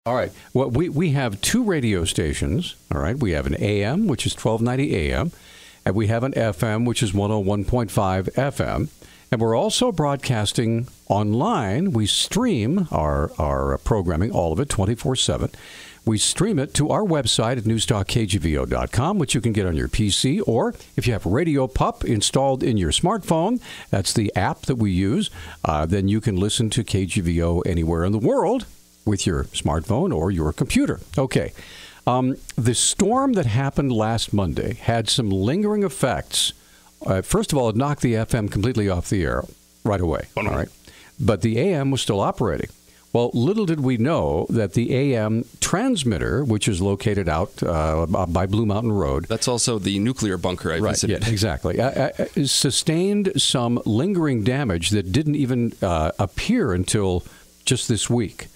All right. Well, we have two radio stations. All right. We have an AM, which is 1290 AM, and we have an FM, which is 101.5 FM. And we're also broadcasting online. We stream our programming, all of it, 24/7. We stream it to our website at newstalkkgvo.com, which you can get on your PC, or if you have Radio Pup installed in your smartphone, that's the app that we use, then you can listen to KGVO anywhere in the world with your smartphone or your computer. Okay. The storm that happened last Monday had some lingering effects. First of all, it knocked the FM completely off the air right away. All right. But the AM was still operating. Well, little did we know that the AM transmitter, which is located out by Blue Mountain Road. That's also the nuclear bunker I visited. Yeah, exactly. Sustained some lingering damage that didn't even appear until just this week.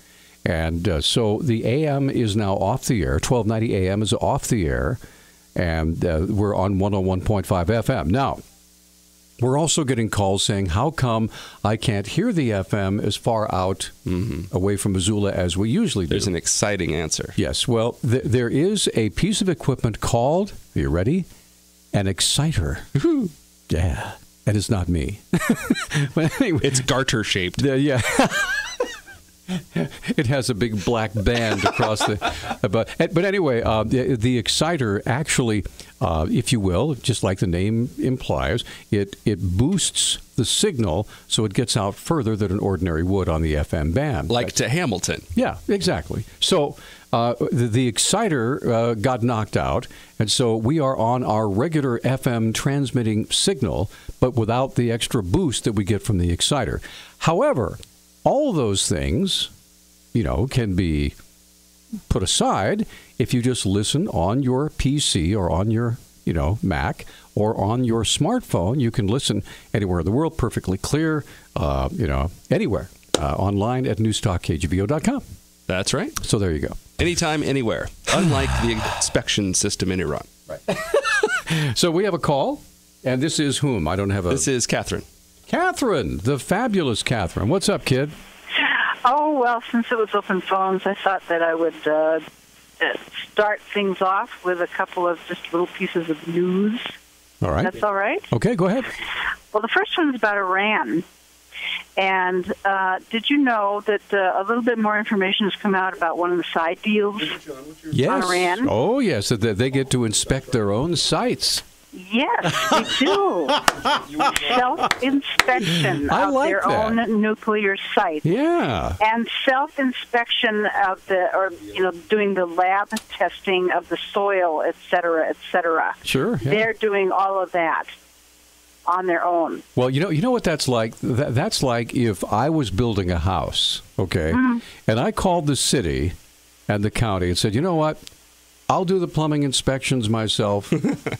And so the AM is now off the air. 1290 AM is off the air. And we're on 101.5 FM. Now, we're also getting calls saying, how come I can't hear the FM as far out away from Missoula as we usually do? There's an exciting answer. Yes. Well, there is a piece of equipment called, are you ready? An exciter. Yeah. And it's not me. But anyway, it's garter-shaped. Yeah. It has a big black band across the... But anyway, the exciter actually, if you will, just like the name implies, it boosts the signal so it gets out further than an ordinary would on the FM band. Like to Hamilton. Yeah, exactly. So the exciter got knocked out, and so we are on our regular FM transmitting signal, but without the extra boost that we get from the exciter. However, all those things, can be put aside if you just listen on your PC or on your, Mac or on your smartphone. You can listen anywhere in the world, perfectly clear, anywhere, online at newstalkkgvo.com. That's right. So there you go. Anytime, anywhere. Unlike the inspection system in Iran. Right. So we have a call, and this is whom? I don't have a... This is Catherine. Catherine, the fabulous Catherine. What's up, kid? Oh, well, since it was open phones, I thought that I would start things off with a couple of just little pieces of news. All right. That's all right? Okay, go ahead. Well, the first one is about Iran. And did you know that a little bit more information has come out about one of the side deals on Iran? Oh, yes, that they get to inspect their own sites. Yes, they do. Self-inspection of their own nuclear sites. Yeah. And self-inspection of doing the lab testing of the soil, et cetera, et cetera. Sure. Yeah. They're doing all of that on their own. Well, you know what that's like? That's like if I was building a house, okay, and I called the city and the county and said, you know what? I'll do the plumbing inspections myself.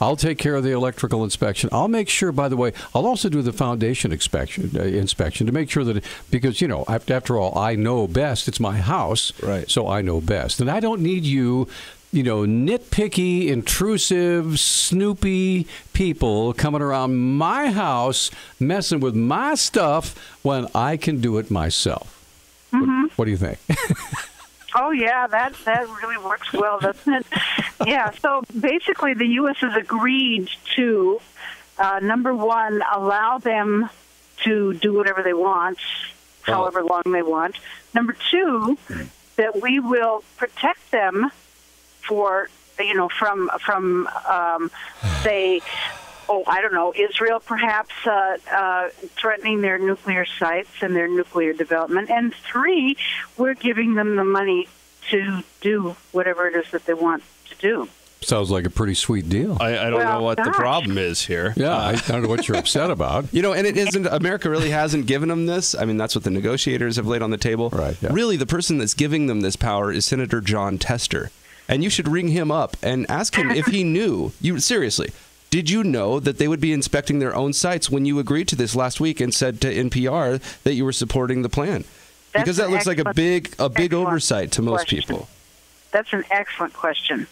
I'll take care of the electrical inspection. I'll make sure, by the way, I'll also do the foundation inspection to make sure that, because, after all, I know best. It's my house, right? So I know best. And I don't need you, nitpicky, intrusive, snoopy people coming around my house, messing with my stuff when I can do it myself. What do you think? Oh, yeah, that really works well, doesn't it? Yeah, so basically the U.S. has agreed to, number one, allow them to do whatever they want, however long they want. Number two, that we will protect them for, from say, I don't know, Israel perhaps threatening their nuclear sites and their nuclear development. And three, we're giving them the money to do whatever it is that they want to do. Sounds like a pretty sweet deal. I don't know what the problem is here. Yeah, I don't know what you're upset about. And it isn't, America really hasn't given them this. I mean, that's what the negotiators have laid on the table. Right. Yeah. Really, the person that's giving them this power is Senator John Tester. And you should ring him up and ask him if he knew. Seriously. Did you know that they would be inspecting their own sites when you agreed to this last week and said to NPR that you were supporting the plan? Because that looks like a big oversight to most people. That's an excellent question.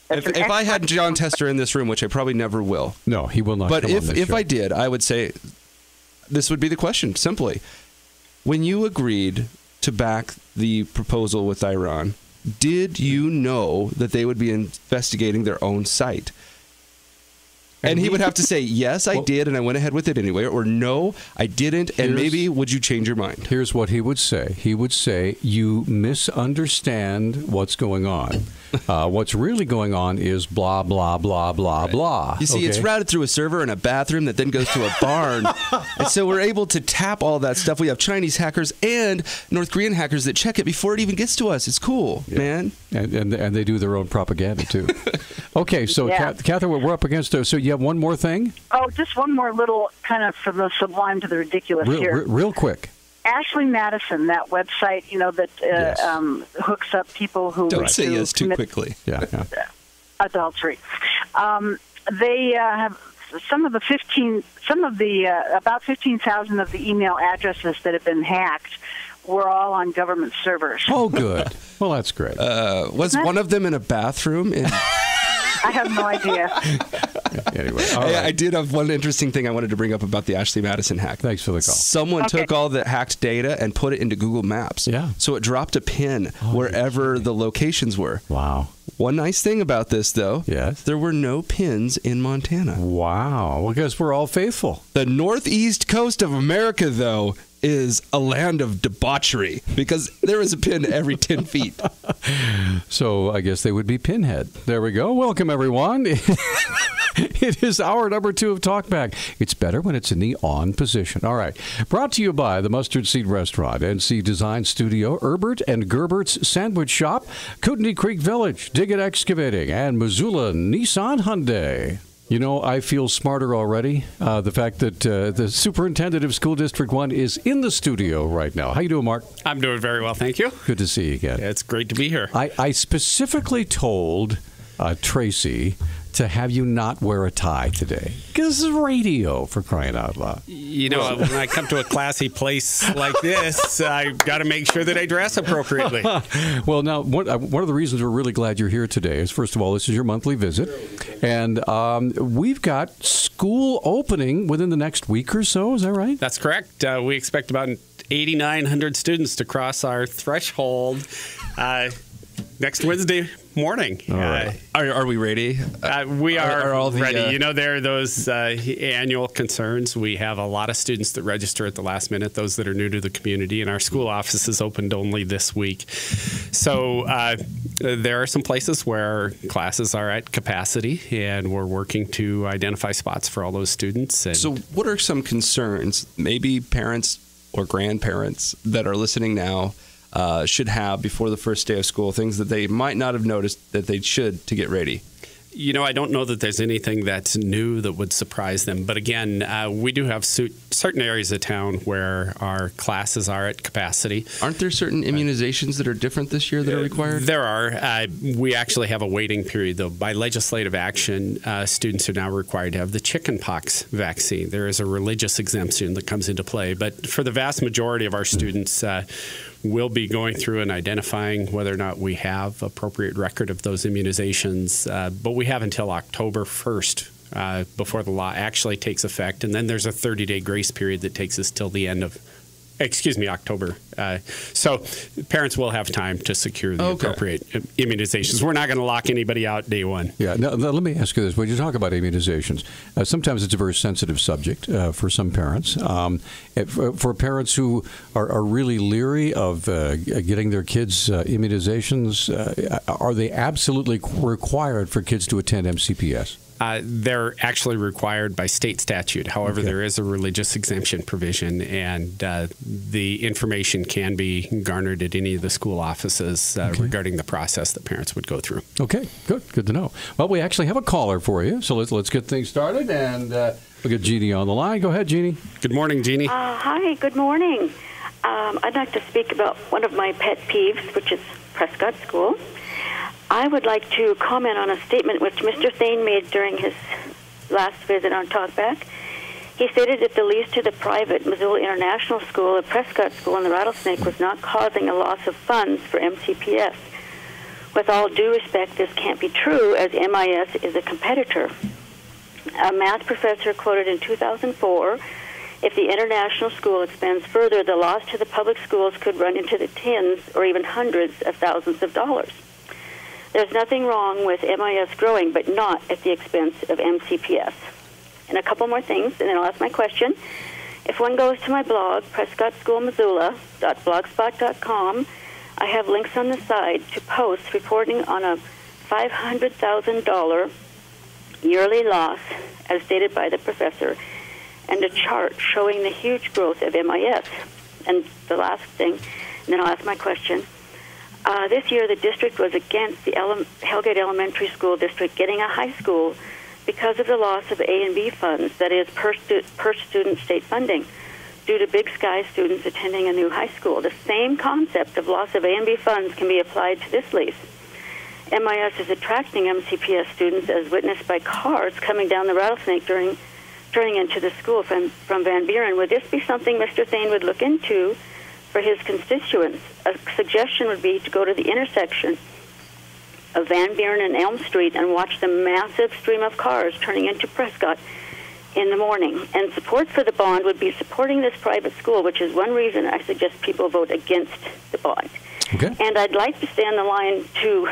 If I had John Tester in this room, which I probably never will. No, he will not. But if I did, I would say this would be the question, simply. When you agreed to back the proposal with Iran, did you know that they would be investigating their own site? And he would have to say, yes, I did, and I went ahead with it anyway, or no, I didn't, and maybe would you change your mind? Here's what he would say. He would say, you misunderstand what's going on. What's really going on is blah, blah, blah, blah, blah. You see, it's routed through a server in a bathroom that then goes to a barn. And so we're able to tap all that stuff. We have Chinese hackers and North Korean hackers that check it before it even gets to us. It's cool, man. And they do their own propaganda, too. Okay, so, Catherine, we're up against it. So you have one more thing? Oh, just one more little kind of from the sublime to the ridiculous here. Real quick. Ashley Madison, that website, that hooks up people who don't say yes too quickly. Adultery. They have about 15,000 of the email addresses that have been hacked were all on government servers. Oh, good. Well, that's great. Was one of them in a bathroom? I have no idea. Anyway, I did have one interesting thing I wanted to bring up about the Ashley Madison hack. Thanks for the call. Someone took all the hacked data and put it into Google Maps. Yeah. So it dropped a pin wherever the locations were. Wow. One nice thing about this, though, there were no pins in Montana. Wow. Well, because we're all faithful. The northeast coast of America, though, is a land of debauchery because there is a pin every 10 feet. So I guess they would be Pinhead. There we go. Welcome, everyone. It is hour number 2 of Talkback. It's better when it's in the on position. All right. Brought to you by the Mustard Seed Restaurant, NC Design Studio, Herbert and Gerbert's Sandwich Shop, Kootenai Creek Village, Diggett Excavating, and Missoula Nissan Hyundai. You know, I feel smarter already. The fact that the superintendent of School District 1 is in the studio right now. How you doing, Mark? I'm doing very well, thank you. Good to see you again. Yeah, it's great to be here. I specifically told Tracy to have you not wear a tie today. Because this is radio, for crying out loud. You know, when I come to a classy place like this, I've got to make sure that I dress appropriately. Well, now, one of the reasons we're really glad you're here today is, first of all, this is your monthly visit. And we've got school opening within the next week or so. Is that right? That's correct. We expect about 8,900 students to cross our threshold next Wednesday morning. All right. Are we ready? We are all ready. You know, there are those annual concerns. We have a lot of students that register at the last minute, those that are new to the community, and our school offices opened only this week. So there are some places where classes are at capacity, and we're working to identify spots for all those students. And so what are some concerns maybe parents or grandparents that are listening now should have before the first day of school, things that they might not have noticed that they should to get ready? You know, I don't know that there's anything that's new that would surprise them. But again, we do have certain areas of town where our classes are at capacity. Aren't there certain immunizations that are different this year that are required? There are. We actually have a waiting period, though. By legislative action, students are now required to have the chickenpox vaccine. There is a religious exemption that comes into play. But for the vast majority of our students, we'll be going through and identifying whether or not we have appropriate record of those immunizations. But we have until October 1st before the law actually takes effect. And then there's a 30-day grace period that takes us till the end of, October. So parents will have time to secure the appropriate immunizations. We're not going to lock anybody out day one. Yeah. Now, let me ask you this. When you talk about immunizations, sometimes it's a very sensitive subject for some parents. For parents who are really leery of getting their kids immunizations, are they absolutely required for kids to attend MCPS? They're actually required by state statute. However, there is a religious exemption provision, and the information can be garnered at any of the school offices regarding the process that parents would go through. Okay, good to know. Well, we actually have a caller for you, so let's get things started, and we'll get Jeannie on the line. Go ahead, Jeannie. Good morning, Jeannie. Hi, good morning. I'd like to speak about one of my pet peeves, which is Prescott School. I would like to comment on a statement which Mr. Thane made during his last visit on Talkback. He stated that the lease to the private Missoula International School, the Prescott School in the Rattlesnake, was not causing a loss of funds for MCPS. With all due respect, this can't be true, as MIS is a competitor. A math professor quoted in 2004 If the international school expands further, the loss to the public schools could run into the tens or even hundreds of thousands of dollars. There's nothing wrong with MIS growing, but not at the expense of MCPS. And a couple more things, and then I'll ask my question. If one goes to my blog, prescottschoolmissoula.blogspot.com, I have links on the side to posts reporting on a $500,000 yearly loss, as stated by the professor, and a chart showing the huge growth of MIS. And the last thing, and then I'll ask my question. This year, the district was against the Hellgate Elementary School District getting a high school because of the loss of A and B funds, that is, per student state funding, due to Big Sky students attending a new high school. The same concept of loss of A and B funds can be applied to this lease. MIS is attracting MCPS students, as witnessed by cars coming down the Rattlesnake turning into the school from Van Buren. Would this be something Mr. Thane would look into for his constituents? A suggestion would be to go to the intersection of Van Buren and Elm Street and watch the massive stream of cars turning into Prescott in the morning. And support for the bond would be supporting this private school, which is one reason I suggest people vote against the bond. Okay. And I'd like to stay on the line to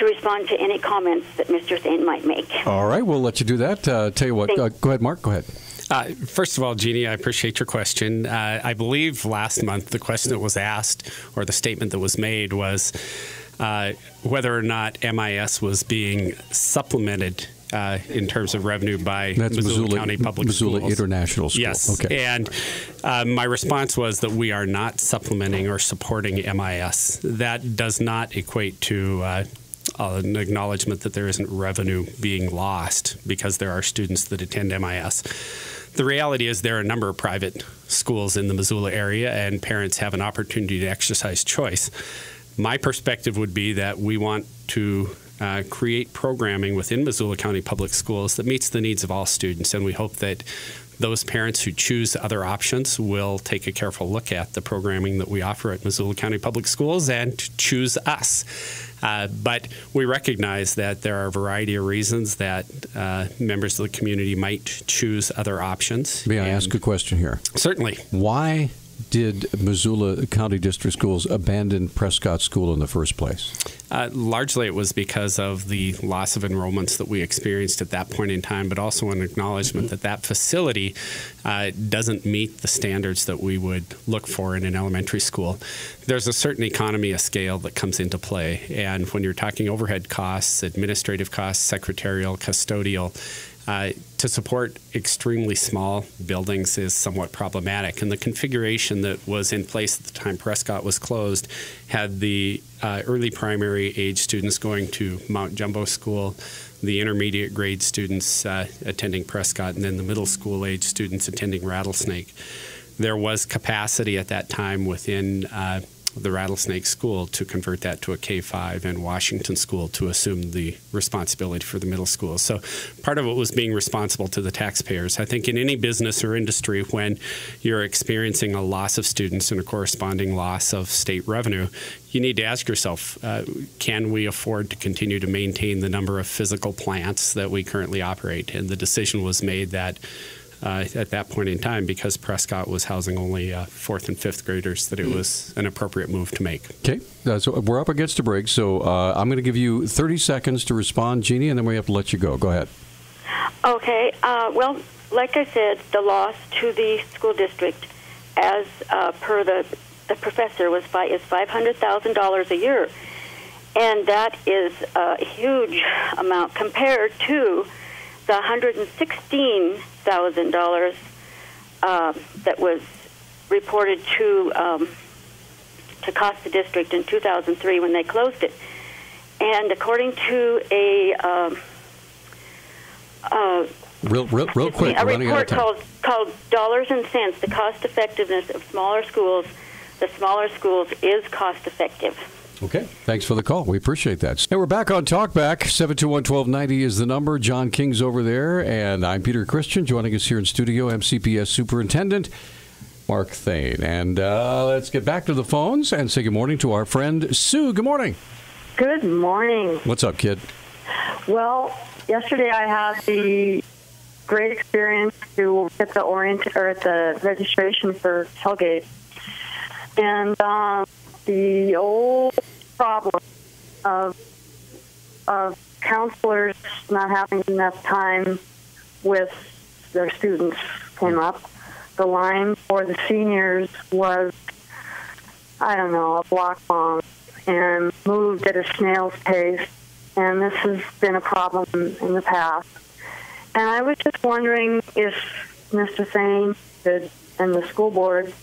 respond to any comments that Mr. Thane might make. All right, we'll let you do that. Tell you what, go ahead, Mark, go ahead. First of all, Jeannie, I appreciate your question. I believe last month the question that was asked, or the statement that was made, was whether or not MIS was being supplemented in terms of revenue by Missoula County Public Missoula Schools. International School. Yes. Okay. And my response was that we are not supplementing or supporting MIS. That does not equate to an acknowledgement that there isn't revenue being lost because there are students that attend MIS. The reality is there are a number of private schools in the Missoula area, and parents have an opportunity to exercise choice. My perspective would be that we want to create programming within Missoula County Public Schools that meets the needs of all students, and we hope that those parents who choose other options will take a careful look at the programming that we offer at Missoula County Public Schools and choose us. But we recognize that there are a variety of reasons that members of the community might choose other options. May I ask a question here? Certainly. Why did Missoula County District Schools abandon Prescott School in the first place? Largely it was because of the loss of enrollments that we experienced at that point in time, but also an acknowledgement that that facility doesn't meet the standards that we would look for in an elementary school. There's a certain economy of scale that comes into play, and when you're talking overhead costs, administrative costs, secretarial, custodial, to support extremely small buildings is somewhat problematic. And the configuration that was in place at the time Prescott was closed had the early primary age students going to Mount Jumbo School, the intermediate grade students attending Prescott, and then the middle school age students attending Rattlesnake. There was capacity at that time within the Rattlesnake School to convert that to a K-5 and Washington School to assume the responsibility for the middle school. So part of it was being responsible to the taxpayers. I think in any business or industry, when you're experiencing a loss of students and a corresponding loss of state revenue, you need to ask yourself, can we afford to continue to maintain the number of physical plants that we currently operate? And the decision was made that at that point in time, because Prescott was housing only 4th and 5th graders, that it was an appropriate move to make. Okay, so we're up against a break, so I'm going to give you 30 seconds to respond, Jeannie, and then we have to let you go. Go ahead. Okay, well, like I said, the loss to the school district, as per the professor, is $500,000 a year, and that is a huge amount compared to the $116,000 that was reported to cost the district in 2003 when they closed it. And according to a real quick, a report called Dollars and Cents, the cost effectiveness of smaller schools, the smaller schools is cost effective. Okay. Thanks for the call. We appreciate that. And we're back on Talkback. 721-1290 is the number. John King's over there, and I'm Peter Christian. Joining us here in studio, MCPS Superintendent Mark Thane. And let's get back to the phones and say good morning to our friend Sue. Good morning. Good morning. What's up, kid? Well, yesterday I had the great experience to get the registration for tailgate. And the old problem of counselors not having enough time with their students came up. The line for the seniors was, a block long and moved at a snail's pace. And this has been a problem in the past. And I was just wondering if Mr. Thane and the school board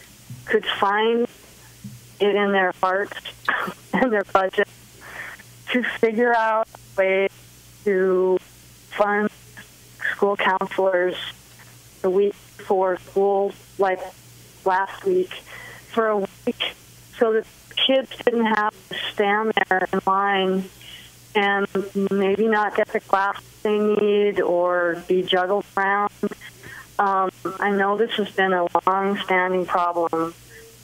could find it in their hearts and their budget to figure out ways to fund school counselors the week before school, like last week, for a week, so that kids didn't have to stand there in line and maybe not get the classes they need or be juggled around. I know this has been a long-standing problem,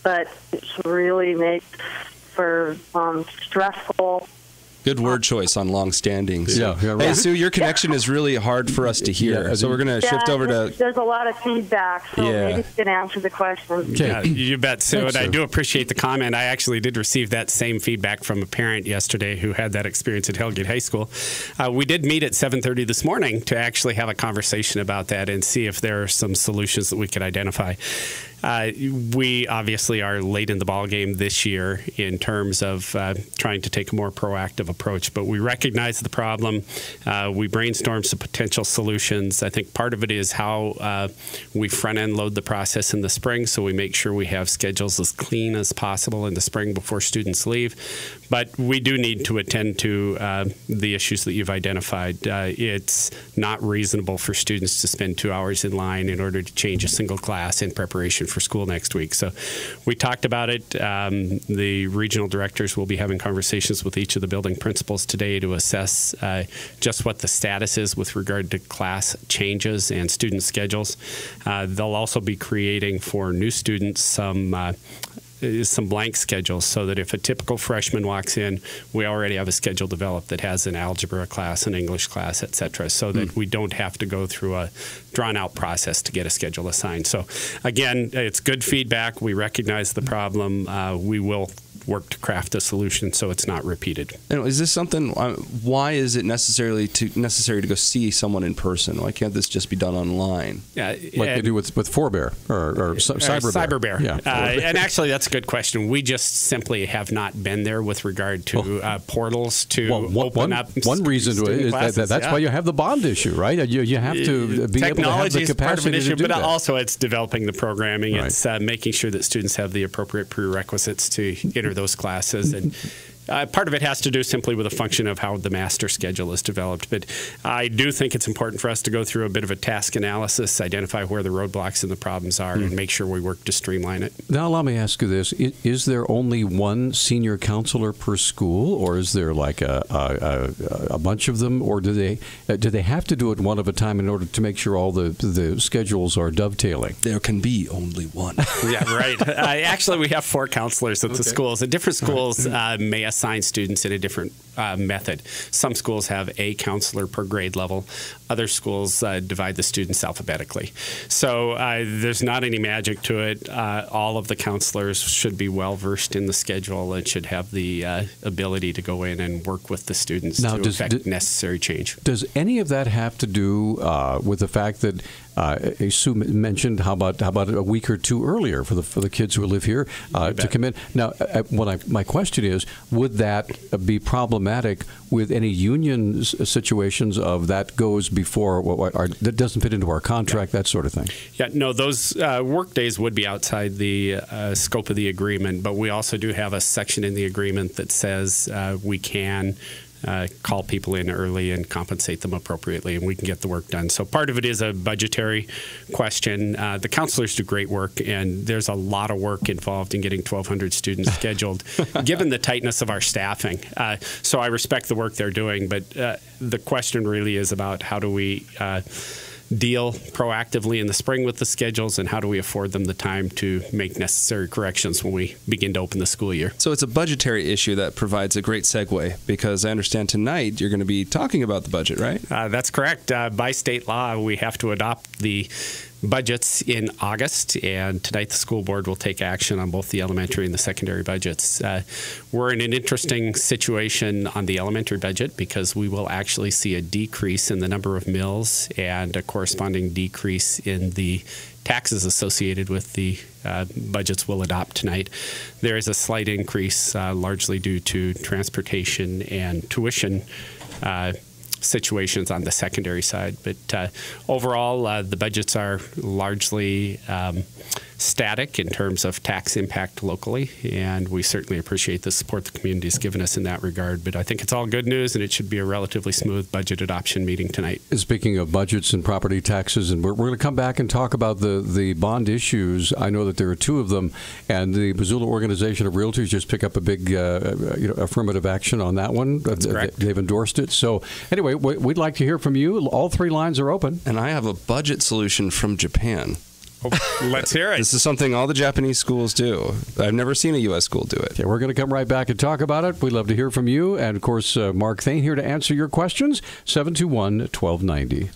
but it's really makes for stressful. Good word choice on long-standing. Yeah, right. Hey, Sue, your connection is really hard for us to hear, so we're going to shift over to... There's a lot of feedback, so maybe you can answer the question. Yeah, you bet, Sue. And I do appreciate the comment. I actually did receive that same feedback from a parent yesterday who had that experience at Hellgate High School. We did meet at 7:30 this morning to actually have a conversation about that and see if there are some solutions that we could identify. We obviously are late in the ballgame this year in terms of trying to take a more proactive approach, but we recognize the problem. We brainstorm some potential solutions. I think part of it is how we front-end load the process in the spring, so we make sure we have schedules as clean as possible in the spring before students leave. But we do need to attend to the issues that you've identified. It's not reasonable for students to spend 2 hours in line in order to change a single class in preparation for school next week. So we talked about it. The regional directors will be having conversations with each of the building principals today to assess just what the status is with regard to class changes and student schedules. They'll also be creating for new students some blank schedules so that if a typical freshman walks in, we already have a schedule developed that has an algebra class, an English class, et cetera, so that we don't have to go through a drawn-out process to get a schedule assigned. So, again, it's good feedback. We recognize the problem. We will work to craft a solution so it's not repeated. And is this something? Why is it necessary to go see someone in person? Why can't this just be done online? Like they do with Forebear or Cyberbear. Yeah, and actually, that's a good question. We just simply have not been there with regard to portals to open up. One reason is that's why you have the bond issue, right? You have to be able to have the capacity is part of an issue, to do but that. Also it's developing the programming. Right. It's making sure that students have the appropriate prerequisites to enter those classes, and part of it has to do simply with a function of how the master schedule is developed. But I do think it's important for us to go through a bit of a task analysis, identify where the roadblocks and the problems are, and make sure we work to streamline it. Now, allow me to ask you this. Is there only one senior counselor per school, or is there like a bunch of them, or do they have to do it one at a time in order to make sure all the schedules are dovetailing? There can be only one. Yeah, right. Actually, we have 4 counselors at the schools. At different schools may assign students in a different method. Some schools have a counselor per grade level. Other schools divide the students alphabetically. So there's not any magic to it. All of the counselors should be well versed in the schedule and should have the ability to go in and work with the students to effect necessary change. Does any of that have to do with the fact that Sue mentioned how about a week or two earlier for the kids who live here to come in? Now, my question is, would that be problematic with any union situations of that goes before that doesn't fit into our contract, that sort of thing? Yeah, no, those work days would be outside the scope of the agreement, but we also do have a section in the agreement that says we can call people in early and compensate them appropriately, and we can get the work done. So part of it is a budgetary question. The counselors do great work, and there's a lot of work involved in getting 1,200 students scheduled, given the tightness of our staffing. So I respect the work they're doing, but the question really is about how do we deal proactively in the spring with the schedules, and how do we afford them the time to make necessary corrections when we begin to open the school year. So it's a budgetary issue that provides a great segue, because I understand tonight you're going to be talking about the budget, right? That's correct. By state law, we have to adopt the budgets in August, and tonight the school board will take action on both the elementary and the secondary budgets. We're in an interesting situation on the elementary budget because we will actually see a decrease in the number of mills and a corresponding decrease in the taxes associated with the budgets we'll adopt tonight. There is a slight increase, largely due to transportation and tuition situations on the secondary side. But overall, the budgets are largely static in terms of tax impact locally, and we certainly appreciate the support the community has given us in that regard. But I think it's all good news, and it should be a relatively smooth budget adoption meeting tonight. Speaking of budgets and property taxes, and we're going to come back and talk about the bond issues. I know that there are two of them, and the Missoula Organization of Realtors just picked up a big affirmative action on that one. That's correct. They've endorsed it. So anyway, we'd like to hear from you. All three lines are open. And I have a budget solution from Japan. Oh, let's hear it. This is something all the Japanese schools do. I've never seen a U.S. school do it. Okay, we're going to come right back and talk about it. We'd love to hear from you. And, of course, Mark Thane here to answer your questions, 721-1290.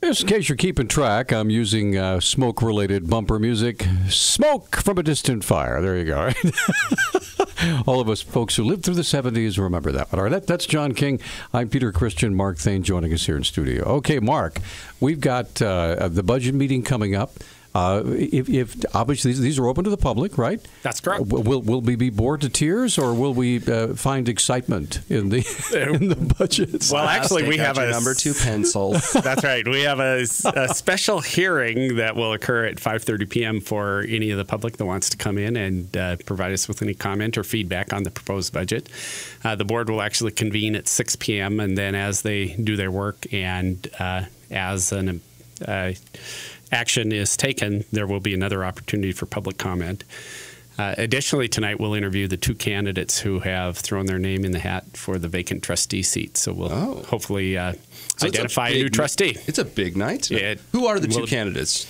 Just in case you're keeping track, I'm using smoke-related bumper music. Smoke from a distant fire. There you go. Right? All of us folks who lived through the 70s remember that. But all right, that's John King. I'm Peter Christian. Mark Thane joining us here in studio. Okay, Mark, we've got the budget meeting coming up. If obviously these are open to the public, right? That's correct. Will we be bored to tears, or will we find excitement in the budgets? Well, actually, we have a number 2 pencils. That's right. We have a special hearing that will occur at 5:30 p.m. for any of the public that wants to come in and provide us with any comment or feedback on the proposed budget. The board will actually convene at 6 p.m. and then, as they do their work and as an action is taken, there will be another opportunity for public comment. Additionally, tonight we'll interview the 2 candidates who have thrown their name in the hat for the vacant trustee seat. So we'll hopefully identify a new trustee. It's a big night. Who are the 2 candidates?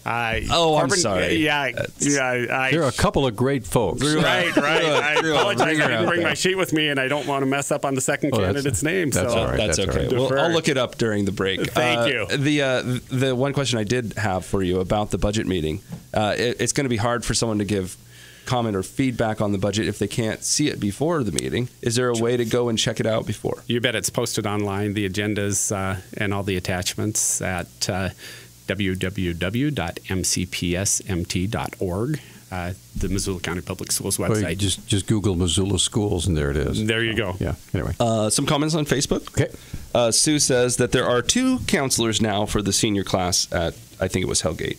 I'm sorry. There are a couple of great folks. Right. I apologize. I didn't bring my sheet with me, and I don't want to mess up on the second candidate's name. That's all right. That's okay. Right. Well, I'll look it up during the break. Thank you. The one question I did have for you about the budget meeting, it's going to be hard for someone to give comment or feedback on the budget if they can't see it before the meeting. Is there a way to go and check it out before? You bet. It's posted online, the agendas and all the attachments at www.mcpsmt.org, the Missoula County Public Schools website. Well, just Google Missoula Schools, and there it is. There you go. Yeah. Anyway, some comments on Facebook. Okay. Sue says that there are 2 counselors now for the senior class at, I think it was Hellgate,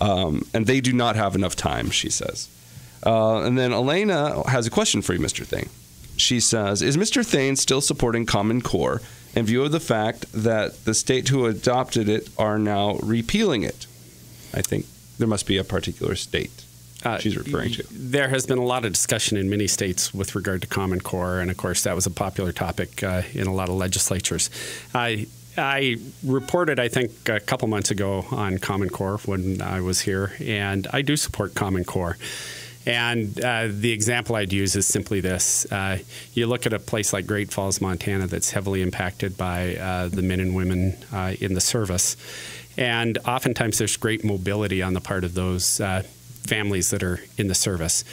and they do not have enough time, she says. And then Elena has a question for you, Mr. Thane. She says, is Mr. Thane still supporting Common Core in view of the fact that the state who adopted it are now repealing it? I think there must be a particular state she's referring to. There has been a lot of discussion in many states with regard to Common Core, and of course that was a popular topic in a lot of legislatures. I reported, I think, a couple months ago on Common Core when I was here, and I do support Common Core. And the example I'd use is simply this. You look at a place like Great Falls, Montana, that's heavily impacted by the men and women in the service. And oftentimes there's great mobility on the part of those families that are in the service.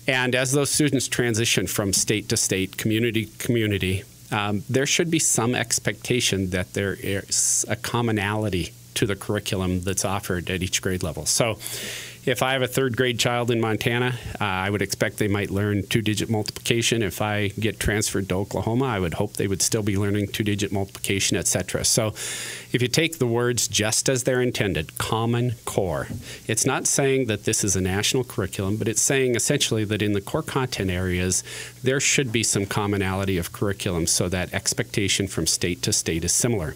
And as those students transition from state to state, community to community, there should be some expectation that there is a commonality to the curriculum that's offered at each grade level. So if I have a 3rd grade child in Montana, I would expect they might learn 2-digit multiplication. If I get transferred to Oklahoma, I would hope they would still be learning 2-digit multiplication, etc. So if you take the words just as they're intended, Common Core, it's not saying that this is a national curriculum, but it's saying essentially that in the core content areas, there should be some commonality of curriculum so that expectation from state to state is similar.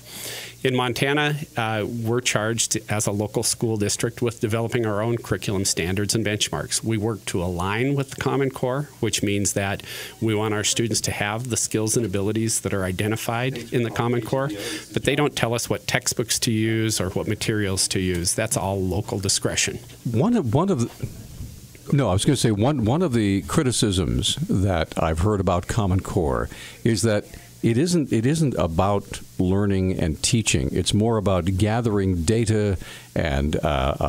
In Montana, we're charged as a local school district with developing our own curriculum standards and benchmarks. We work to align with the Common Core, which means that we want our students to have the skills and abilities that are identified in the Common Core, but they don't tell us what textbooks to use or what materials to use. That's all local discretion. One of the criticisms that I've heard about Common Core is that it isn't about learning and teaching. It's more about gathering data and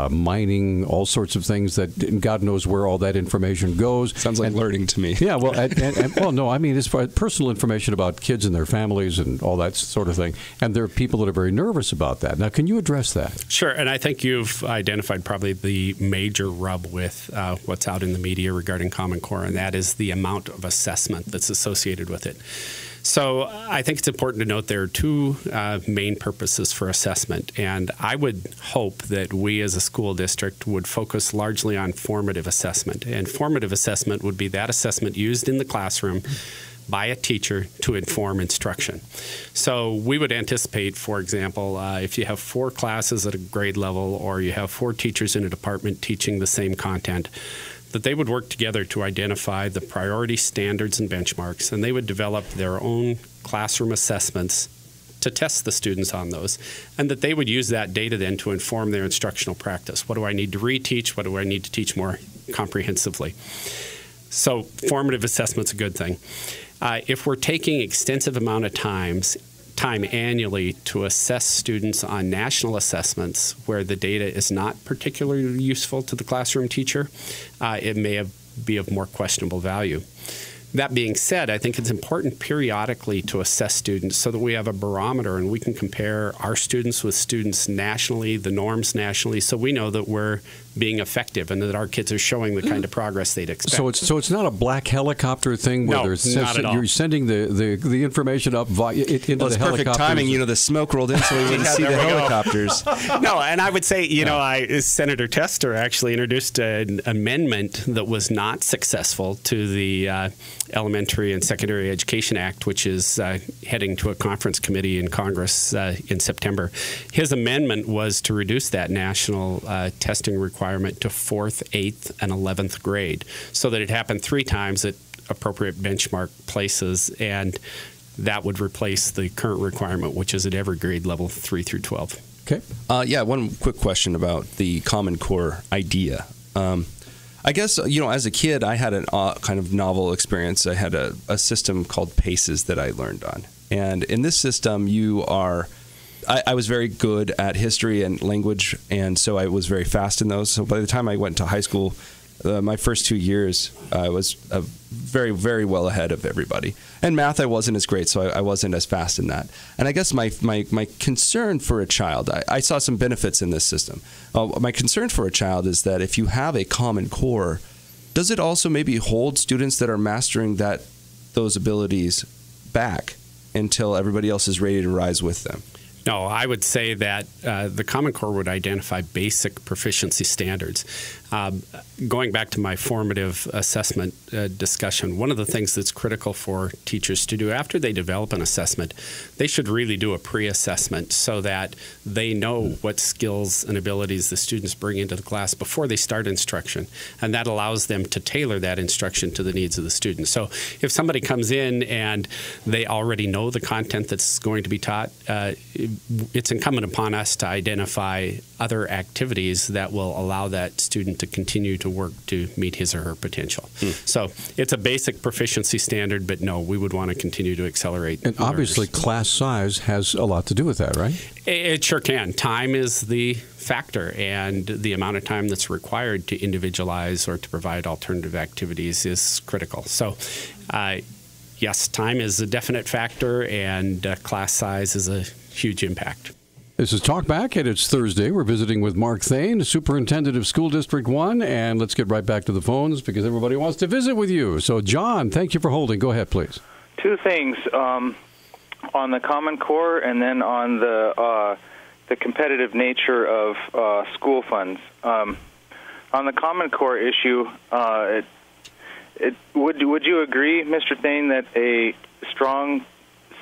mining all sorts of things that God knows where all that information goes. Sounds like learning to me. Yeah, well, it's personal information about kids and their families and all that sort of thing. And there are people that are very nervous about that. Now, can you address that? Sure, and I think you've identified probably the major rub with what's out in the media regarding Common Core, and that is the amount of assessment that's associated with it. So I think it's important to note there are two main purposes for assessment, and I would hope that we as a school district would focus largely on formative assessment. And formative assessment would be that assessment used in the classroom by a teacher to inform instruction. So we would anticipate, for example, if you have 4 classes at a grade level or you have 4 teachers in a department teaching the same content, that they would work together to identify the priority standards and benchmarks, and they would develop their own classroom assessments to test the students on those, and that they would use that data then to inform their instructional practice. What do I need to reteach? What do I need to teach more comprehensively? So formative assessment's a good thing. If we're taking extensive amount of time annually to assess students on national assessments where the data is not particularly useful to the classroom teacher, it may be of more questionable value. That being said, I think it's important periodically to assess students so that we have a barometer and we can compare our students with students nationally, the norms nationally, so we know that we're being effective and that our kids are showing the kind of progress they'd expect. So it's not a black helicopter thing where not at all. You're sending the information up into the helicopter. Perfect timing. The smoke rolled in so we wouldn't see the helicopters. No, and I would say, Senator Tester actually introduced an amendment that was not successful to the Elementary and Secondary Education Act, which is heading to a conference committee in Congress in September. His amendment was to reduce that national testing requirement to 4th, 8th, and 11th grade so that it happened 3 times at appropriate benchmark places, and that would replace the current requirement, which is at every grade level 3 through 12. Okay. One quick question about the Common Core idea. I guess, as a kid, I had a kind of novel experience. I had a system called PACES that I learned on. And in this system, I was very good at history and language, and so I was very fast in those. So by the time I went to high school, my first 2 years, I was very, very well ahead of everybody. And math, I wasn't as great, so I wasn't as fast in that. And I guess my concern for a child, I saw some benefits in this system. My concern for a child is that if you have a Common Core, does it also maybe hold students that are mastering those abilities back until everybody else is ready to rise with them? No, I would say that the Common Core would identify basic proficiency standards. Going back to my formative assessment discussion, one of the things that's critical for teachers to do after they develop an assessment, they should really do a pre-assessment so that they know what skills and abilities the students bring into the class before they start instruction. And that allows them to tailor that instruction to the needs of the students. So if somebody comes in and they already know the content that's going to be taught, it's incumbent upon us to identify other activities that will allow that student to continue to work to meet his or her potential. So it's a basic proficiency standard, but no, we would want to continue to accelerate. And obviously class size has a lot to do with that, right? It sure can. Time is the factor, and the amount of time that's required to individualize or to provide alternative activities is critical. So yes, time is a definite factor, and class size is a huge impact. This is Talk Back, and it's Thursday. We're visiting with Mark Thane, Superintendent of School District 1, and let's get right back to the phones because everybody wants to visit with you. So, John, thank you for holding. Go ahead, please. 2 things on the Common Core and then on the competitive nature of school funds. On the Common Core issue, would you agree, Mr. Thane, that a strong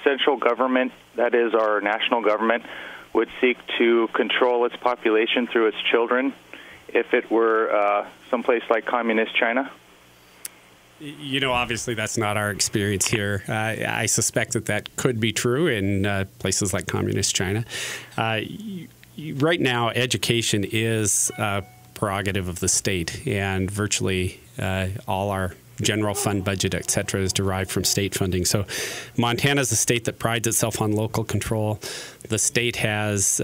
central government, that is our national government, would seek to control its population through its children if it were someplace like communist China? Obviously that's not our experience here. I suspect that could be true in places like communist China. Right now, education is a prerogative of the state, and virtually all our general fund budget, et cetera, is derived from state funding. So Montana is a state that prides itself on local control. The state has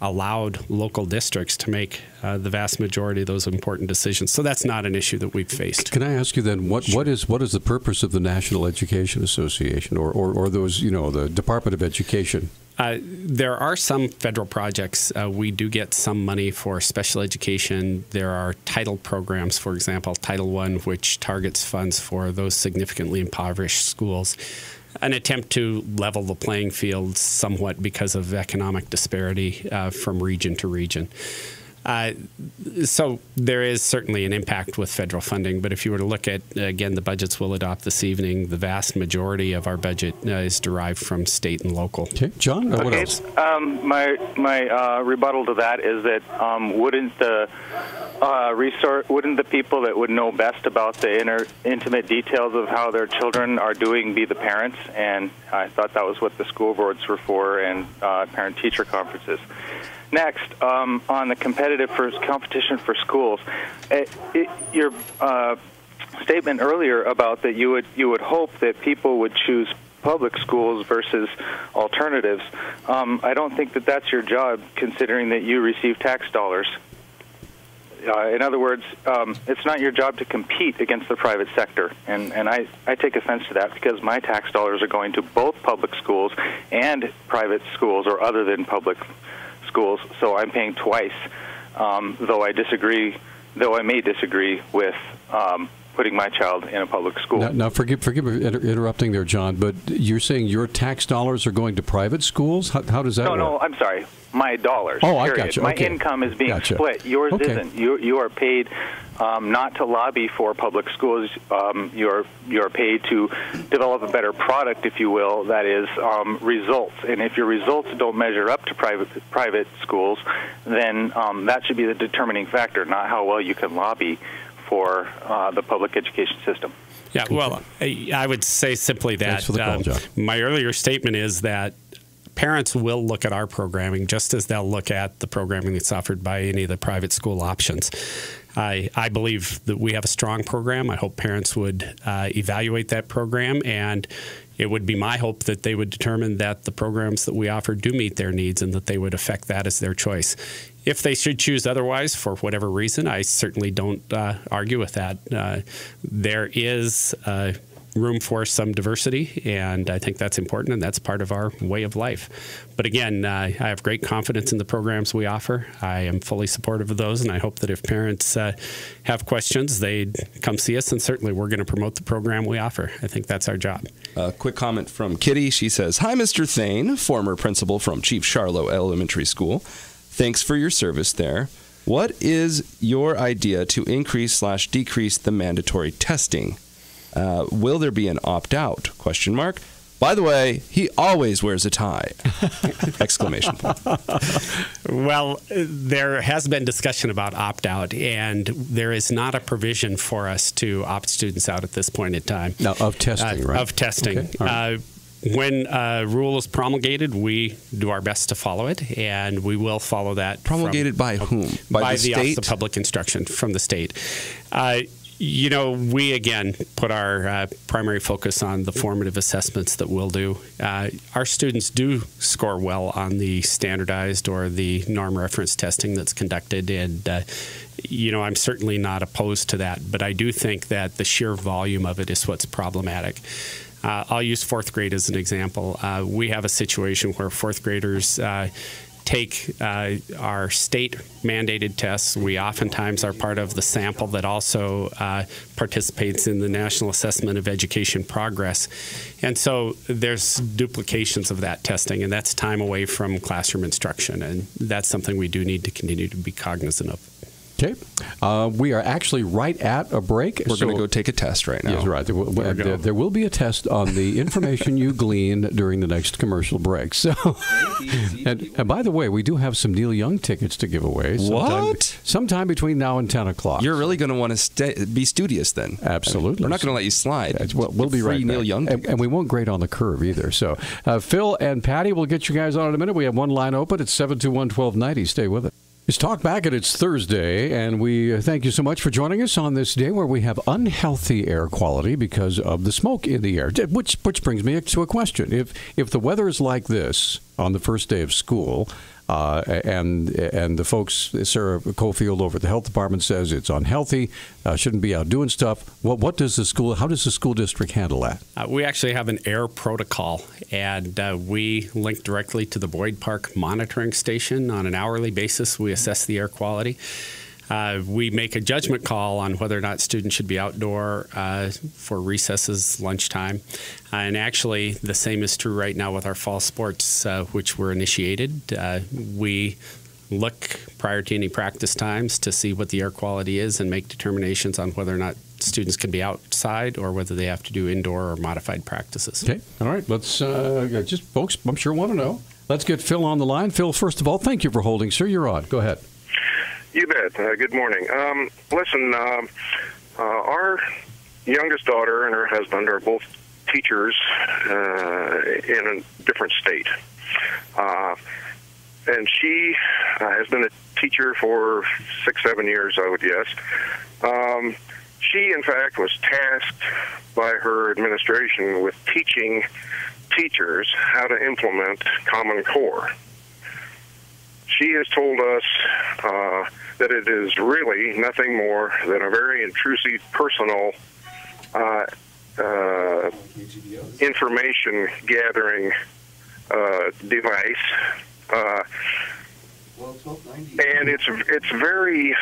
allowed local districts to make the vast majority of those important decisions. So that's not an issue that we've faced. Can I ask you then, what is the purpose of the National Education Association or those, the Department of Education? There are some federal projects. We do get some money for special education. There are title programs, for example, Title I, which targets funds for those significantly impoverished schools. An attempt to level the playing field somewhat because of economic disparity from region to region. So there is certainly an impact with federal funding, but if you were to look at, again, the budgets we'll adopt this evening, the vast majority of our budget is derived from state and local. Okay, John, what else? My rebuttal to that is that wouldn't the people that would know best about the intimate details of how their children are doing be the parents? And I thought that was what the school boards were for, and parent-teacher conferences. Next, on the competition for schools, your statement earlier about that you would hope that people would choose public schools versus alternatives. I don't think that that's your job, considering that you receive tax dollars. In other words, it's not your job to compete against the private sector, and I take offense to that because my tax dollars are going to both public schools and private schools or other than public schools, so I'm paying twice, though I may disagree with putting my child in a public school. Now forgive me interrupting there, John, but you're saying your tax dollars are going to private schools? How does that work? No, I'm sorry. My dollars. Oh, period. I got you. My Okay. income is being Gotcha. split. Yours Okay. isn't. You are paid not to lobby for public schools. You're paid to develop a better product, if you will, that is results. And if your results don't measure up to private schools, then that should be the determining factor, not how well you can lobby for the public education system. Yeah, well, I would say simply that Thanks for the call, John. My earlier statement is that parents will look at our programming just as they'll look at the programming that's offered by any of the private school options. I believe that we have a strong program. I hope parents would evaluate that program, and it would be my hope that they would determine that the programs that we offer do meet their needs and that they would affect that as their choice. If they should choose otherwise for whatever reason, I certainly don't argue with that. There is room for some diversity, and I think that's important, and that's part of our way of life. But again, I have great confidence in the programs we offer. I am fully supportive of those, and I hope that if parents have questions, they'd come see us, and certainly we're going to promote the program we offer. I think that's our job. A quick comment from Kitty. She says, "Hi, Mr. Thane, former principal from Chief Charlo Elementary School. Thanks for your service there. What is your idea to increase/decrease the mandatory testing? Will there be an opt-out? ? By the way, he always wears a tie! ! Well, there has been discussion about opt-out, and there is not a provision for us to opt students out at this point in time. Now, of testing, right? Of testing. Okay. All right. When a rule is promulgated, we do our best to follow it, and we will follow that. Promulgated by whom? By the Office state? of Public Instruction from the state. We, again, put our primary focus on the formative assessments that we'll do. Our students do score well on the standardized or the norm reference testing that's conducted, and I'm certainly not opposed to that, but I do think that the sheer volume of it is what's problematic. I'll use fourth grade as an example. We have a situation where fourth graders take our state-mandated tests. We oftentimes are part of the sample that also participates in the National Assessment of Education Progress. And so there's duplications of that testing, and that's time away from classroom instruction, and that's something we do need to continue to be cognizant of. Okay. We are actually right at a break. We're going to go take a test right now. Yes, right. There will be a test on the information you glean during the next commercial break. So, and by the way, we do have some Neil Young tickets to give away. Sometime between now and 10 o'clock. You're really going to want to be studious then. Absolutely. We're not going to let you slide. We'll be right back. Neil Young and we won't grade on the curve either. So, Phil and Patty will get you guys on in a minute. We have one line open. It's 721-1290. Stay with it. It's Talk Back, and it's Thursday, and we thank you so much for joining us on this day where we have unhealthy air quality because of the smoke in the air, which brings me to a question. If the weather is like this on the first day of school, and the folks, Sarah Cofield over at the health department says it's unhealthy, shouldn't be out doing stuff. How does the school district handle that? We actually have an air protocol, and we link directly to the Boyd Park monitoring station on an hourly basis. We assess the air quality. We make a judgment call on whether or not students should be outdoor for recesses, lunchtime. And actually, the same is true right now with our fall sports, which were initiated. We look prior to any practice times to see what the air quality is and make determinations on whether or not students can be outside or whether they have to do indoor or modified practices. Okay. All right. Let's just, folks, I'm sure want to know. Let's get Phil on the line. Phil, first of all, thank you for holding, sir. You're on. Go ahead. You bet. Good morning. Listen, our youngest daughter and her husband are both teachers in a different state. And she has been a teacher for 6-7 years, I would guess. She, in fact, was tasked by her administration with teaching teachers how to implement Common Core. She has told us that it is really nothing more than a very intrusive, personal information gathering device, and it's very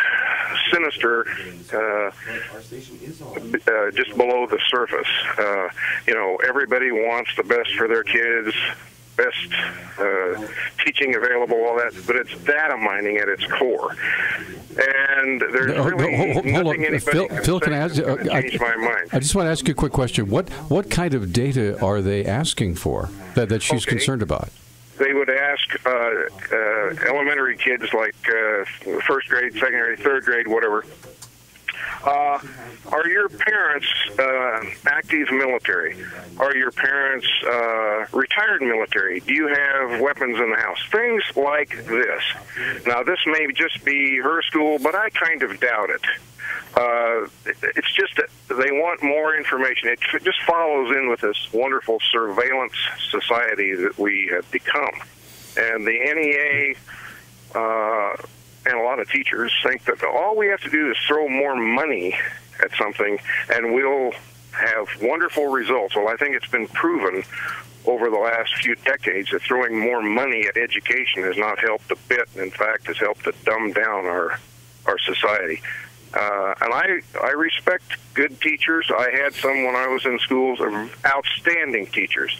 sinister, just below the surface. Everybody wants the best for their kids, best teaching available, all that, but it's data mining at its core. And there's really nothing anybody Phil, can I ask? Change my mind. I just want to ask you a quick question. What kind of data are they asking for that she's concerned about? They would ask elementary kids like first grade, second grade, third grade, whatever. Are your parents active military? Are your parents retired military? Do you have weapons in the house? Things like this. Now, this may just be her school, but I kind of doubt it. It's just that they want more information. It just follows in with this wonderful surveillance society that we have become. And the NEA and a lot of teachers think that all we have to do is throw more money at something and we'll have wonderful results. Well, I think it's been proven over the last few decades that throwing more money at education has not helped a bit. In fact, has helped to dumb down our society. And I respect good teachers. I had some when I was in schools, outstanding teachers.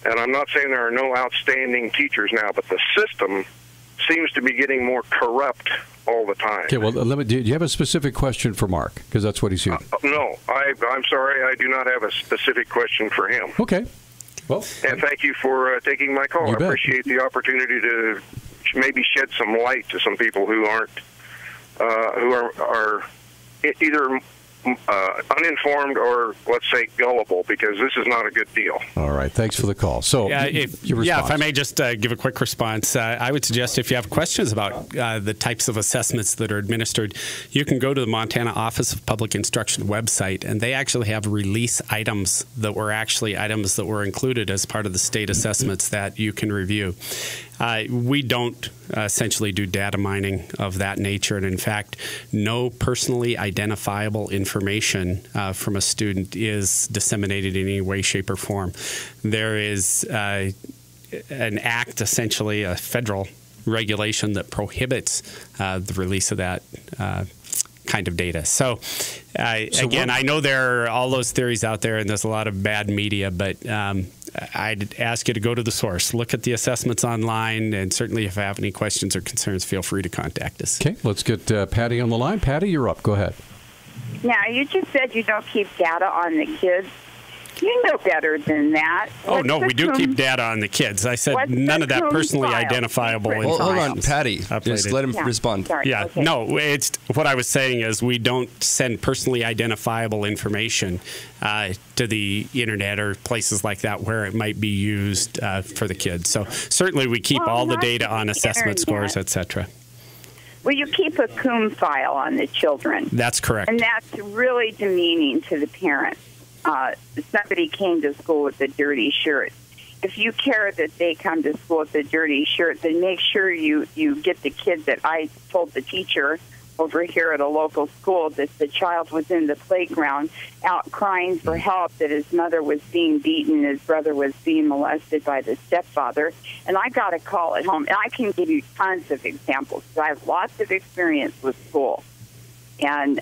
And I'm not saying there are no outstanding teachers now, but the system seems to be getting more corrupt all the time. Okay, well, do you have a specific question for Mark? Because that's what he's here. No, I'm sorry, I do not have a specific question for him. Okay. Well, and thank you for taking my call. I appreciate the opportunity to maybe shed some light to some people who aren't, who are either uninformed or, let's say, gullible, because this is not a good deal. All right. Thanks for the call. So, if I may just give a quick response, I would suggest if you have questions about the types of assessments that are administered, you can go to the Montana Office of Public Instruction website, and they actually have release items that were included as part of the state assessments that you can review. We don't essentially do data mining of that nature, and in fact, no personally identifiable information from a student is disseminated in any way, shape, or form. There is an act, essentially a federal regulation that prohibits the release of that kind of data. So again, I know there are all those theories out there, and there's a lot of bad media, but I'd ask you to go to the source, look at the assessments online, and certainly if you have any questions or concerns, feel free to contact us. Okay, let's get Patty on the line. Patty, you're up. Go ahead. Now, you just said you don't keep data on the kids. You know better than that. Oh, no, we do keep data on the kids. I said none of that personally identifiable information. Hold on, Patty. Just let him respond. Sorry. Yeah, okay. no, it's what I was saying is we don't send personally identifiable information to the internet or places like that where it might be used for the kids. So certainly we keep all the data on assessment scores, etc. Well, you keep a CUM file on the children. That's correct. And that's really demeaning to the parents. Somebody came to school with a dirty shirt. If you care that they come to school with a dirty shirt, then make sure you get the kid that I told the teacher over here at a local school that the child was in the playground out crying for help, that his mother was being beaten, his brother was being molested by the stepfather. And I got a call at home. And I can give you tons of examples because I have lots of experience with school. And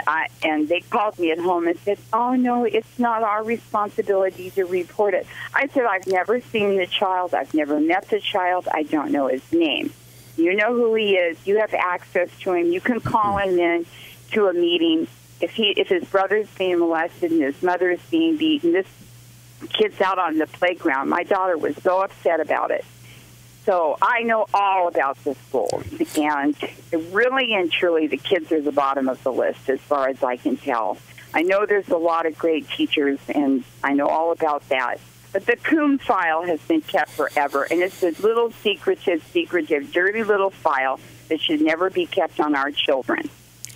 they called me at home and said, oh, no, it's not our responsibility to report it. I said, I've never seen the child. I've never met the child. I don't know his name. You know who he is. You have access to him. You can call him in to a meeting. If his brother's being molested and his mother is being beaten, this kid's out on the playground. My daughter was so upset about it. So I know all about the schools, and really and truly the kids are the bottom of the list as far as I can tell. I know there's a lot of great teachers, and I know all about that. But the CUM file has been kept forever, and it's a little secretive, dirty little file that should never be kept on our children.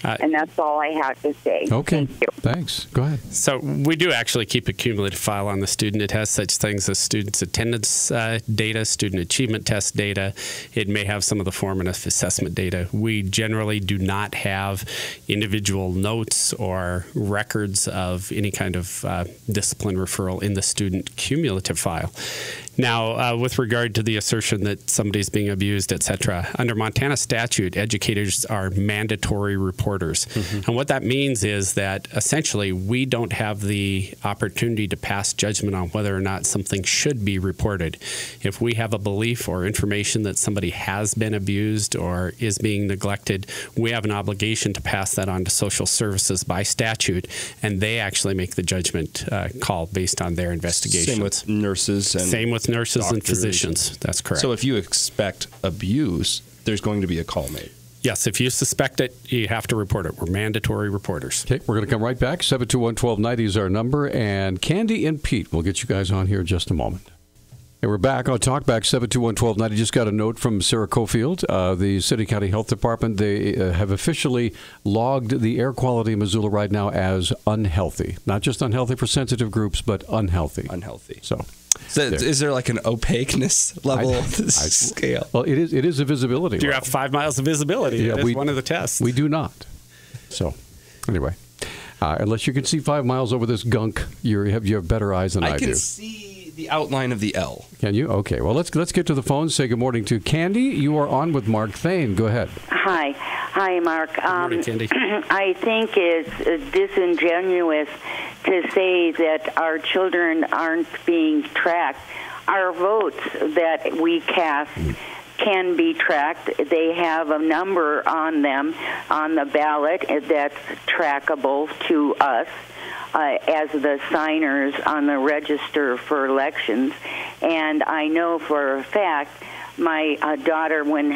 And that's all I have to say. Okay. Thank you. Thanks. Go ahead. So we do actually keep a cumulative file on the student. It has such things as students' attendance data, student achievement test data. It may have some of the formative assessment data. We generally do not have individual notes or records of any kind of discipline referral in the student cumulative file. Now, with regard to the assertion that somebody's being abused, et cetera, under Montana statute, educators are mandatory reporters. And what that means is that essentially we don't have the opportunity to pass judgment on whether or not something should be reported. If we have a belief or information that somebody has been abused or is being neglected, we have an obligation to pass that on to social services by statute, and they actually make the judgment call based on their investigation. Same with nurses and nurses doctors and physicians. That's correct. So if you expect abuse, there's going to be a call made. Yes, if you suspect it, you have to report it. We're mandatory reporters. Okay, we're going to come right back. 721-1290 is our number, and Candy and Pete will get you guys on here in just a moment. And we're back on Talkback 721-1290. Just got a note from Sarah Cofield, the City County Health Department. They have officially logged the air quality in Missoula right now as unhealthy. Not just unhealthy for sensitive groups, but unhealthy. Unhealthy. So is there like an opaqueness level scale? Well, it is a visibility. Do you have 5 miles of visibility? Yeah, That's one of the tests. We do not. So, anyway, unless you can see 5 miles over this gunk, you have better eyes than I do. I can see the outline of the L. Can you? Okay. Well, let's get to the phone. Say good morning to Candy. You are on with Mark Thane. Go ahead. Hi, Mark. Good morning, Candy. I think it's disingenuous to say that our children aren't being tracked. Our votes that we cast can be tracked. They have a number on them on the ballot that's trackable to us as the signers on the register for elections. And I know for a fact my daughter, when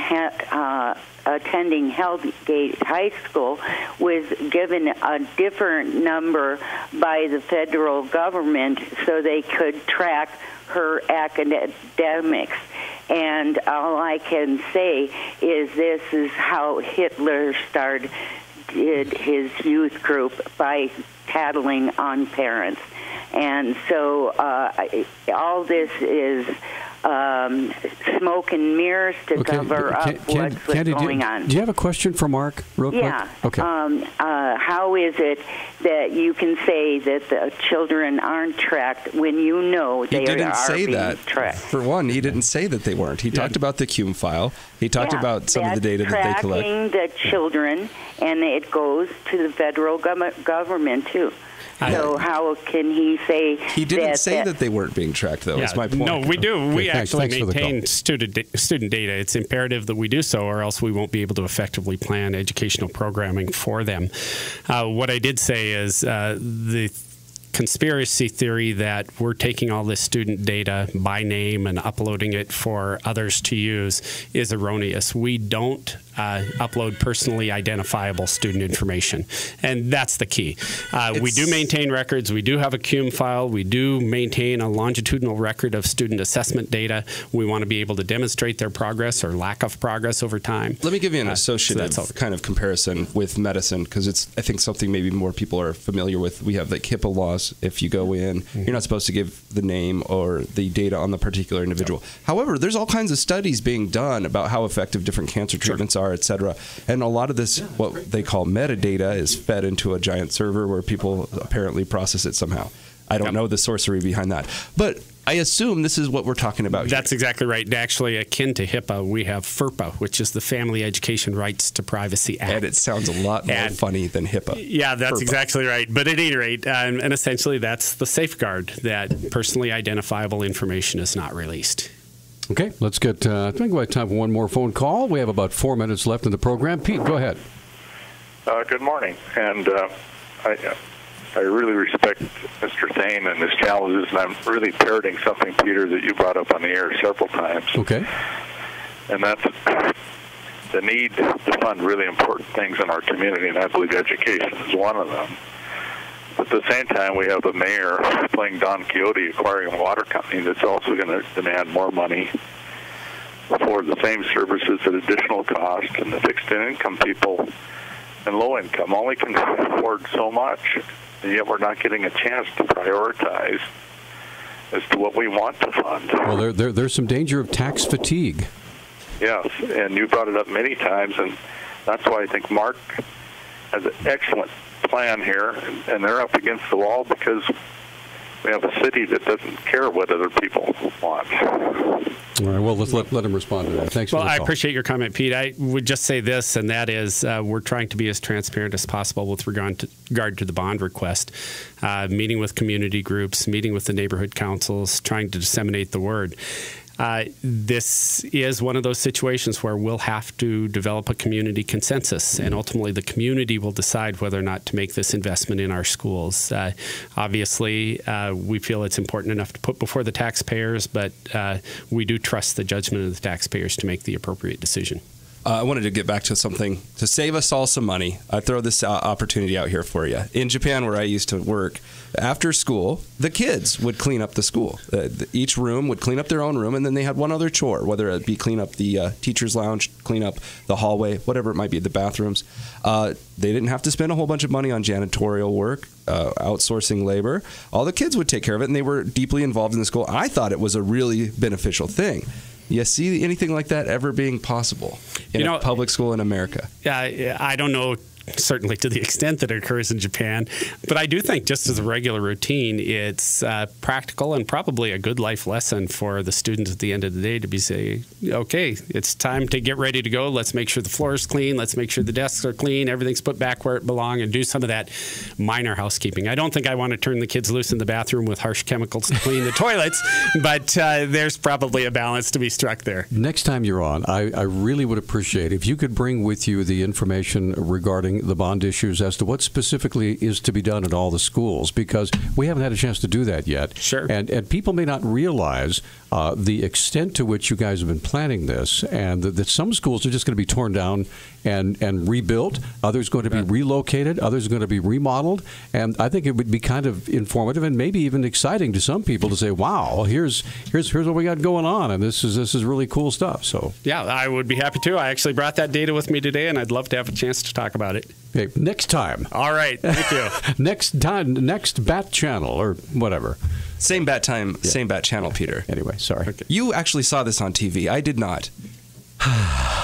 attending Hellgate High School, was given a different number by the federal government so they could track her academics. And all I can say is this is how Hitler started his youth group, by tattling on parents. And so all this is smoke and mirrors to cover up what's going on. Do you have a question for Mark real quick? Yeah. Okay. How is it that you can say that the children aren't tracked when you know they are being tracked? He didn't say that. For one, he didn't say that they weren't. He talked about the CUM file. He talked about some of the data that they collect. Tracking the children, and it goes to the federal government, too. So how can he say He didn't say that they weren't being tracked, though, is my point. No, we do. We actually thanks maintain student data. It's imperative that we do so, or else we won't be able to effectively plan educational programming for them. What I did say is the conspiracy theory that we're taking all this student data by name and uploading it for others to use is erroneous. We don't upload personally identifiable student information, and that's the key. We do maintain records. We do have a CUME file. We do maintain a longitudinal record of student assessment data. We want to be able to demonstrate their progress or lack of progress over time. Let me give you an associative kind of comparison with medicine, because it's, I think, something maybe more people are familiar with. We have like HIPAA laws. If you go in, you're not supposed to give the name or the data on the particular individual. However, there's all kinds of studies being done about how effective different cancer treatments are, et cetera. And a lot of this, what they call metadata, is fed into a giant server where people apparently process it somehow. I don't know the sorcery behind that. But I assume this is what we're talking about here. That's exactly right. Actually, akin to HIPAA, we have FERPA, which is the Family Education Rights to Privacy Act. And it sounds a lot more funny than HIPAA. Yeah, that's FERPA. Exactly right. But at any rate, and essentially that's the safeguard that personally identifiable information is not released. Okay, let's get, I think we have time for one more phone call. We have about 4 minutes left in the program. Pete, go ahead. Good morning. And I really respect Mr. Thane and his challenges, and I'm really parroting something, Peter, that you brought up on the air several times. Okay. And that's the need to fund really important things in our community, and I believe education is one of them. But at the same time, we have the mayor playing Don Quixote, acquiring a water company that's also going to demand more money for the same services at additional cost, and the fixed income people and low income only can afford so much, and yet we're not getting a chance to prioritize as to what we want to fund. Well, there's some danger of tax fatigue. Yes, and you brought it up many times, and that's why I think Mark has an excellent plan here, and they're up against the wall because we have a city that doesn't care what other people want. All right, well, let's let him respond to that. Thanks for the call. I appreciate your comment, Pete. I would just say this, and that is we're trying to be as transparent as possible with regard to the bond request, meeting with community groups, meeting with the neighborhood councils, trying to disseminate the word. This is one of those situations where we'll have to develop a community consensus, and ultimately the community will decide whether or not to make this investment in our schools. Obviously, we feel it's important enough to put before the taxpayers, but we do trust the judgment of the taxpayers to make the appropriate decision. I wanted to get back to something to save us all some money. I throw this opportunity out here for you. In Japan, where I used to work, after school, the kids would clean up the school. Each room would clean up their own room, and then they had one other chore, whether it be clean up the teacher's lounge, clean up the hallway, whatever it might be, the bathrooms. They didn't have to spend a whole bunch of money on janitorial work, outsourcing labor. All the kids would take care of it, and they were deeply involved in the school. I thought it was a really beneficial thing. You see anything like that ever being possible in a public school in America? I don't know, certainly to the extent that it occurs in Japan, but I do think just as a regular routine, it's practical and probably a good life lesson for the students at the end of the day to be saying, okay, it's time to get ready to go. Let's make sure the floor is clean. Let's make sure the desks are clean. Everything's put back where it belongs, and do some of that minor housekeeping. I don't think I want to turn the kids loose in the bathroom with harsh chemicals to clean the toilets, but there's probably a balance to be struck there. Next time you're on, I really would appreciate if you could bring with you the information regarding the bond issues as to what specifically is to be done at all the schools, because we haven't had a chance to do that yet. Sure. And people may not realize the extent to which you guys have been planning this, and that some schools are just going to be torn down and rebuilt, others going to be relocated, others are going to be remodeled, and I think it would be kind of informative and maybe even exciting to some people to say, wow, here's what we got going on, and this is really cool stuff. So yeah, I would be happy to. I actually brought that data with me today, and I'd love to have a chance to talk about it. Okay, next time. All right, thank you. Next bat channel or whatever. Same bat time, same bat channel, Peter. Anyway, sorry. Okay. You actually saw this on TV. I did not.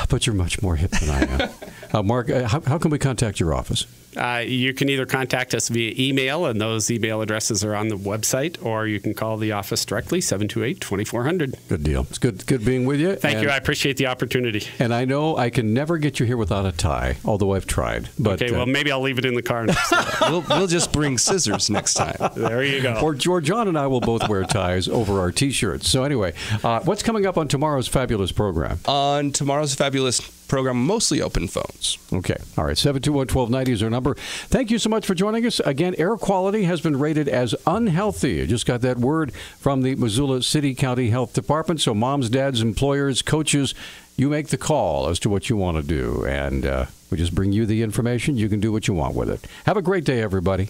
But you're much more hip than I am. Mark, how can we contact your office? You can either contact us via email, and those email addresses are on the website, or you can call the office directly, 728-2400. Good deal. It's good being with you. Thank you. I appreciate the opportunity. And I know I can never get you here without a tie, although I've tried. But, okay, well, maybe I'll leave it in the car next time. We'll just bring scissors next time. There you go. Or John and I will both wear ties over our T-shirts. So anyway, what's coming up on tomorrow's fabulous program? On tomorrow's fabulous program, mostly open phones. Okay. All right. 721-1290 is our number. Thank you so much for joining us. Again, air quality has been rated as unhealthy. I just got that word from the Missoula City County Health Department. So moms, dads, employers, coaches, you make the call as to what you want to do. And we just bring you the information. You can do what you want with it. Have a great day, everybody.